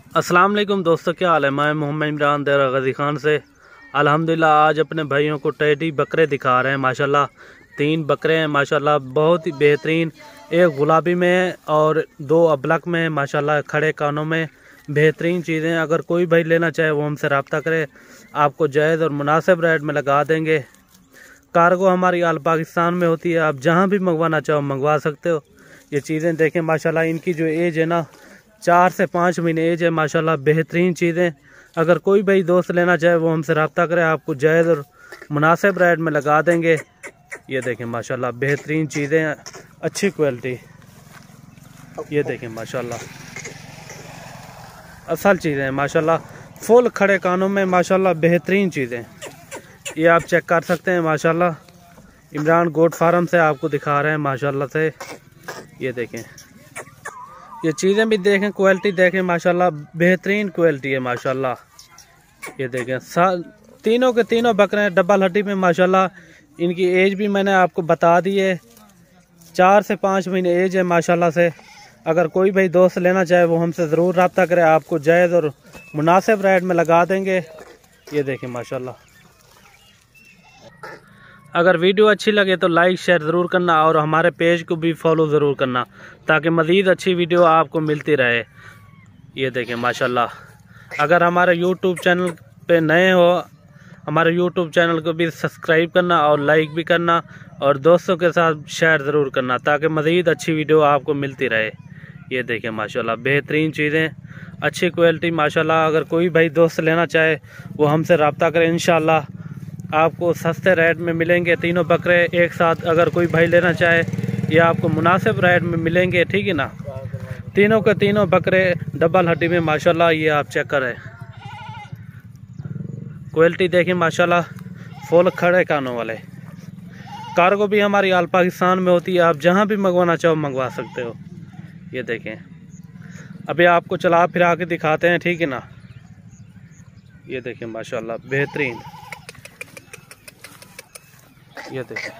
अस्सलाम वालेकुम दोस्तों, क्या हाल है। मैं मोहम्मद इमरान देरा गजी खान से अल्हम्दुलिल्लाह आज अपने भाइयों को टेडी बकरे दिखा रहे हैं। माशाल्लाह 3 बकरे हैं माशाल्लाह, बहुत ही बेहतरीन। एक गुलाबी में है और 2 अबलक में है माशाल्लाह, खड़े कानों में। बेहतरीन चीज़ें, अगर कोई भाई लेना चाहे वो हमसे रब्ता करे, आपको जायज़ और मुनासिब रेट में लगा देंगे। कार्गो हमारी आल पाकिस्तान में होती है, आप जहाँ भी मंगवाना चाहो मंगवा सकते हो। ये चीज़ें देखें माशाल्लाह, इनकी जो एज है ना 4 से 5 महीने एज है माशाल्लाह। बेहतरीन चीज़ें, अगर कोई भाई दोस्त लेना चाहे वो हमसे रब्ता करे, आपको जायज़ और मुनासिब रेट में लगा देंगे। ये देखें माशाल्लाह, बेहतरीन चीज़ें, अच्छी क्वालिटी। ये देखें माशाल्लाह, असल चीज़ें हैं माशाल्लाह, फुल खड़े कानों में माशाल्लाह, बेहतरीन चीज़ें। ये आप चेक कर सकते हैं माशाल्लाह, इमरान गोट फार्म से आपको दिखा रहे हैं माशाल्लाह से। ये देखें, ये चीज़ें भी देखें, क्वालिटी देखें माशाल्लाह, बेहतरीन क्वालिटी है माशाल्लाह। ये देखें, तीनों के तीनों बकरे हैं डबल हड्डी में माशाल्लाह। इनकी एज भी मैंने आपको बता दी है, 4 से 5 महीने एज है माशाल्लाह से। अगर कोई भाई दोस्त लेना चाहे वो हमसे ज़रूर रब्ता करे, आपको जायज़ और मुनासिब रेट में लगा देंगे। ये देखें माशाल्लाह। अगर वीडियो अच्छी लगे तो लाइक शेयर ज़रूर करना और हमारे पेज को भी फॉलो ज़रूर करना, ताकि मज़ीद अच्छी वीडियो आपको मिलती रहे। ये देखें माशाल्लाह। अगर हमारे यूट्यूब चैनल पे नए हो, हमारे यूट्यूब चैनल को भी सब्सक्राइब करना और लाइक भी करना और दोस्तों के साथ शेयर ज़रूर करना, ताकि मज़ीद अच्छी वीडियो आपको मिलती रहे। ये देखें माशाल्लाह, बेहतरीन चीज़ें, अच्छी क्वालिटी माशाल्लाह। अगर कोई भाई दोस्त लेना चाहे वो हमसे रब्ता करें, इंशाल्लाह आपको सस्ते रेट में मिलेंगे। तीनों बकरे एक साथ अगर कोई भाई लेना चाहे, ये आपको मुनासिब रेट में मिलेंगे, ठीक है ना। तीनों के तीनों बकरे डबल हड्डी में माशाल्लाह। ये आप चेक करें, क्वालिटी देखें माशाल्लाह, फुल खड़े कानों वाले। कार्गो भी हमारी आल पाकिस्तान में होती है, आप जहां भी मंगवाना चाहो मंगवा सकते हो। ये देखें, अभी आपको चला फिरा के दिखाते हैं, ठीक है ना। ये देखें माशाल्लाह, बेहतरीन। ये देखें,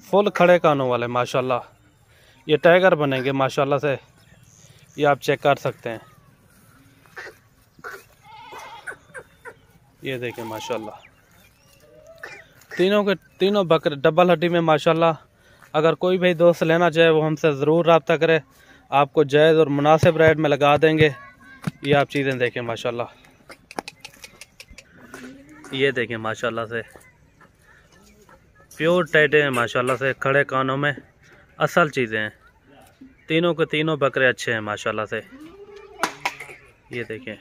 फुल खड़े कानों वाले माशाल्लाह। ये टाइगर बनेंगे माशाल्लाह से, ये आप चेक कर सकते हैं। ये देखें माशाल्लाह, तीनों के तीनों बकरे डबल हड्डी में माशाल्लाह। अगर कोई भाई दोस्त लेना चाहे वो हमसे ज़रूर रब्ता करे, आपको जायज़ और मुनासिब रेट में लगा देंगे। ये आप चीज़ें देखें माशाल्लाह। ये देखें माशाल्लाह से, प्योर टेडे हैं माशाल्लाह से, खड़े कानों में, असल चीज़ें हैं। तीनों के तीनों बकरे अच्छे हैं माशाल्लाह से। ये देखें,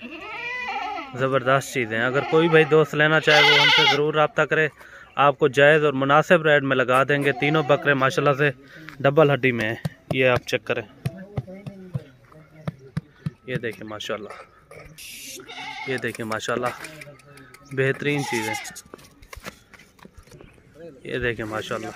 ज़बरदस्त चीज़ें हैं। अगर कोई भाई दोस्त लेना चाहे वो हमसे ज़रूर रब्ता करे, आपको जायज़ और मुनासिब रेट में लगा देंगे। तीनों बकरे माशाल्लाह से डबल हड्डी में हैं। ये आप चेक करें, ये देखें माशाल्लाह। ये देखें माशाल्लाह, बेहतरीन चीज़ें। ये देखें माशाल्लाह।